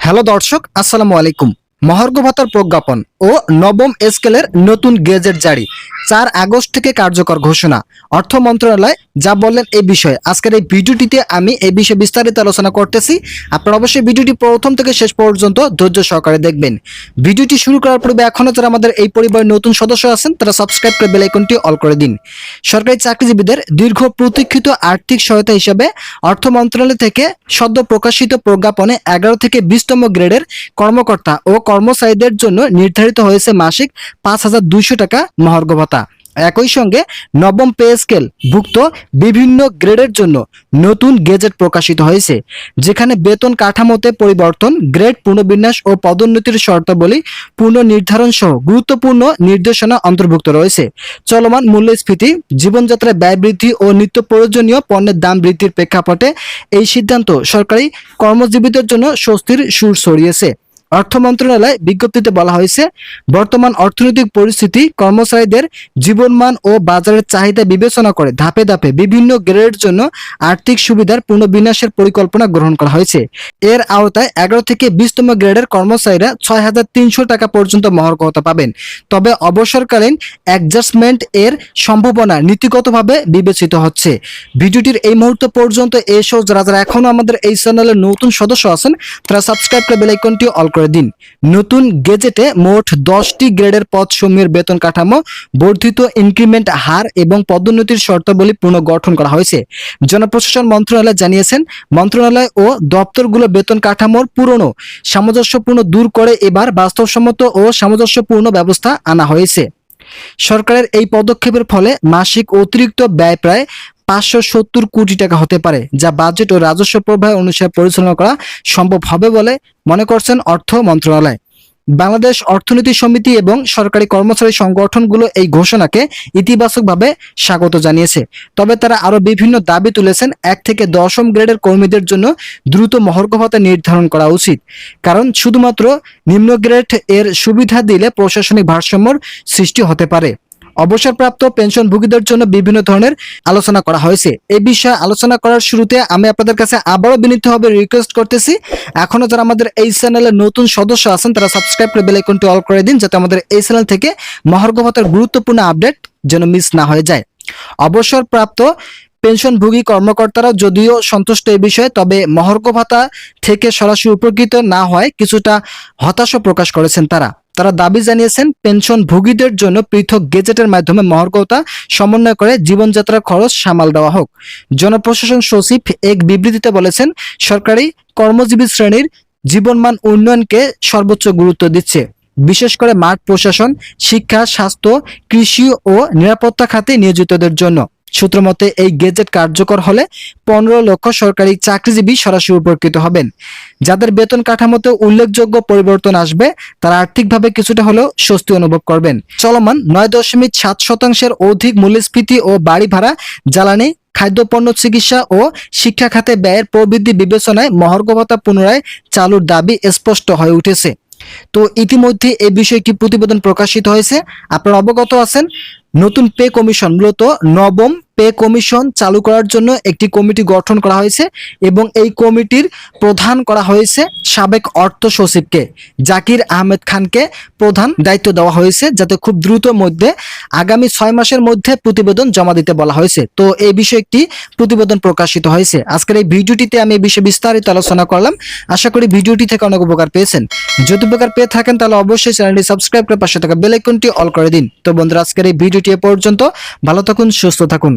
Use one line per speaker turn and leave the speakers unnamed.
Hello দর্শক, আসসালামু আলাইকুম। মহার্ঘ ভাতার প্রজ্ঞাপন ও নবম স্কেলের নতুন গেজেট জারি 4 আগস্ট থেকে কার্যকর ঘোষণা। অর্থ মন্ত্রণালয় যা বললেন এই বিষয়ে আজকের এই ভিডিওটিতে আমি এই বিষয়ে বিস্তারিত আলোচনা করতেছি। আপনারা অবশ্যই ভিডিওটি প্রথম থেকে শেষ পর্যন্ত ধৈর্য সহকারে দেখবেন। ভিডিওটি শুরু করার পূর্বে এখনও যারা আমাদের এই পরিবারের নতুন সদস্য আছেন তারা সাবস্ক্রাইব করে বেল আইকনটি অল করে দিন। সরকারি চাকরিজীবীদের দীর্ঘ প্রতীক্ষিত আর্থিক সহায়তা হিসেবে অর্থ মন্ত্রণালয় থেকে সদ্য প্রকাশিত প্রজ্ঞাপনে 11 থেকে 20তম গ্রেডের কর্মকর্তা ও কর্মচারীদের জন্য নির্ধারিত হয়েছে মাসিক 5,200 টাকা মহার্ঘ ভাতা। একই সঙ্গে নবম পে স্কেল ভুক্ত বিভিন্ন গ্রেডের জন্য নতুন গেজেট প্রকাশিত হয়েছে, যেখানে বেতন কাঠামোতে পরিবর্তন, গ্রেড পুনর্বিন্যাস ও পদোন্নতির শর্তাবলী পুনর্নির্ধারণ সহ গুরুত্বপূর্ণ নির্দেশনা অন্তর্ভুক্ত রয়েছে। চলমান মূল্যস্ফীতি, জীবনযাত্রায় ব্যয় বৃদ্ধি ও নিত্য প্রয়োজনীয় পণ্যের দাম বৃদ্ধির প্রেক্ষাপটে এই সিদ্ধান্ত সরকারি কর্মজীবীদের জন্য স্বস্তির সুর ছড়িয়েছে। অর্থ মন্ত্রণালয় বিজ্ঞপ্তিতে বলা হয়েছে, বর্তমান অর্থনৈতিক পরিস্থিতি, কর্মচারীদের জীবনমান ও বাজারের চাহিদা বিবেচনা করে ধাপে ধাপে বিভিন্ন গ্রেডের জন্য আর্থিক সুবিধার পুনর্বিন্যাসের পরিকল্পনা গ্রহণ করা হয়েছে। এর আওতায় 11 থেকে 20তম গ্রেডের কর্মচারীরা 6,300 টাকা পর্যন্ত মহার্ঘ ভাতা পাবেন। তবে অবসরকালীন অ্যাডজাস্টমেন্ট এর সম্ভাবনা নীতিগতভাবে বিবেচিত হচ্ছে। ভিডিওটির এই মুহূর্ত পর্যন্ত এসব যারা এখনো আমাদের এই চ্যানেলের নতুন সদস্য আছেন তারা সাবস্ক্রাইব করে বেল আইকনটি অল করে দিন। নতুন গেজেটে মোট 10টি গ্রেডের পদসমূহের বেতন কাঠামো, বর্ধিত ইনক্রিমেন্ট হার এবং পদোন্নতির শর্তাবলী পুনর্গঠন করা হয়েছে। জনপ্রশাসন মন্ত্রণালয় জানিয়েছেন, মন্ত্রণালয় ও দপ্তরগুলো বেতন কাঠামোর পুরনো সামঞ্জস্যপূর্ণ দূর করে এবার বাস্তবসম্মত ও সামঞ্জস্যপূর্ণ ব্যবস্থা আনা হয়েছে। সরকারের এই পদক্ষেপের ফলে মাসিক অতিরিক্ত ব্যয় প্রায় 570 কোটি টাকা হতে পারে, যা বাজেট ও রাজস্ব প্রবাহ অনুসারে পরিচালনা করা সম্ভব হবে বলে মনে করছেন অর্থ মন্ত্রণালয়। বাংলাদেশ অর্থনীতি সমিতি এবং সরকারি কর্মচারী সংগঠনগুলো এই ঘোষণাকে ইতিবাচকভাবে স্বাগত জানিয়েছে। তবে তারা আরো বিভিন্ন দাবি তুলেছেন। 1 থেকে 10ম গ্রেডের কর্মীদের জন্য দ্রুত মহার্ঘ ভাতা নির্ধারণ করা উচিত, কারণ শুধুমাত্র নিম্ন গ্রেড এর সুবিধা দিলে প্রশাসনিক ভারসাম্যর সৃষ্টি হতে পারে। অবসরপ্রাপ্ত পেনশনভোগীদের জন্য বিভিন্ন ধরনের আলোচনা করা হয়েছে। এই বিষয়ে আলোচনা করার শুরুতে আমি আপনাদের কাছে আবারও বিনীতভাবে রিকোয়েস্ট করতেছি, এখনো যারা আমাদের এই চ্যানেলের নতুন সদস্য আছেন তারা সাবস্ক্রাইব করে বেল আইকনটি অল করে দিন, যাতে আমাদের এই চ্যানেল থেকে মহার্ঘ ভাতার গুরুত্বপূর্ণ আপডেট যেন মিস না হয়ে যায়। অবসরপ্রাপ্ত পেনশনভোগী কর্মকর্তারা যদিও সন্তুষ্ট এই বিষয়ে, তবে মহার্ঘ ভাতা থেকে সরাসরি উপকৃত না হয় কিছুটা হতাশা প্রকাশ করেছেন তারা দাবি জানিয়েছেন, পেনশনভোগীদের জন্য পৃথক গেজেটের মাধ্যমে মহার্ঘ ভাতা সমন্বয় করে জীবনযাত্রার খরচ সামাল দেওয়া হোক। জনপ্রশাসন সচিব এক বিবৃতিতে বলেছেন, সরকারি কর্মজীবী শ্রেণীর জীবনমান উন্নয়নকে সর্বোচ্চ গুরুত্ব দিচ্ছে, বিশেষ করে মাঠ প্রশাসন, শিক্ষা, স্বাস্থ্য, কৃষি ও নিরাপত্তা খাতে নিয়োজিতদের জন্য। সূত্রমতে এই গেজেট কার্যকর হলে 15 লক্ষ সরকারি চাকরিজীবী সরাসরি উপকৃত হবেন। যাদের বেতন কাঠামোতে উল্লেখযোগ্য পরিবর্তন আসবে তারা আর্থিকভাবে কিছুটা হলেও স্বস্তি অনুভব করবেন। চলমান 9.7% অধিক মূল্যস্ফীতি ও বাড়ি ভাড়া, জ্বালানি, খাদ্যপণ্য, চিকিৎসা ও শিক্ষা খাতে ব্যয়ের প্রবৃদ্ধি বিবেচনায় মহার্ঘ ভাতা পুনরায় চালুর দাবি স্পষ্ট হয়ে উঠেছে। তো ইতিমধ্যে এই বিষয়ে একটি প্রতিবেদন প্রকাশিত হয়েছে। আপনারা অবগত আছেন, নতুন পে কমিশন, মূলত নবম পে কমিশন চালু করার জন্য একটি কমিটি গঠন করা হয়েছে এবং এই কমিটির প্রধান করা হয়েছে সাবেক অর্থ সচিবকে, জাকির আহমেদ খানকে প্রধান দায়িত্ব দেওয়া হয়েছে, যাতে খুব দ্রুত মধ্যে আগামী 6 মাসের মধ্যে প্রতিবেদন জমা দিতে বলা হয়েছে। তো এই বিষয়ে একটি প্রতিবেদন প্রকাশিত হয়েছে। আজকের এই ভিডিওটিতে আমি এই বিষয়ে বিস্তারিত আলোচনা করলাম। আশা করি ভিডিওটি থেকে অনেক উপকার পেয়েছেন। যদি উপকার পেয়ে থাকেন তাহলে অবশ্যই চ্যানেলটি সাবস্ক্রাইব করে পাশে থাকা বেল আইকনটি অল করে দিন। তো বন্ধুরা, আজকের এই ভিডিওটি এ পর্যন্ত। ভালো থাকুন, সুস্থ থাকুন।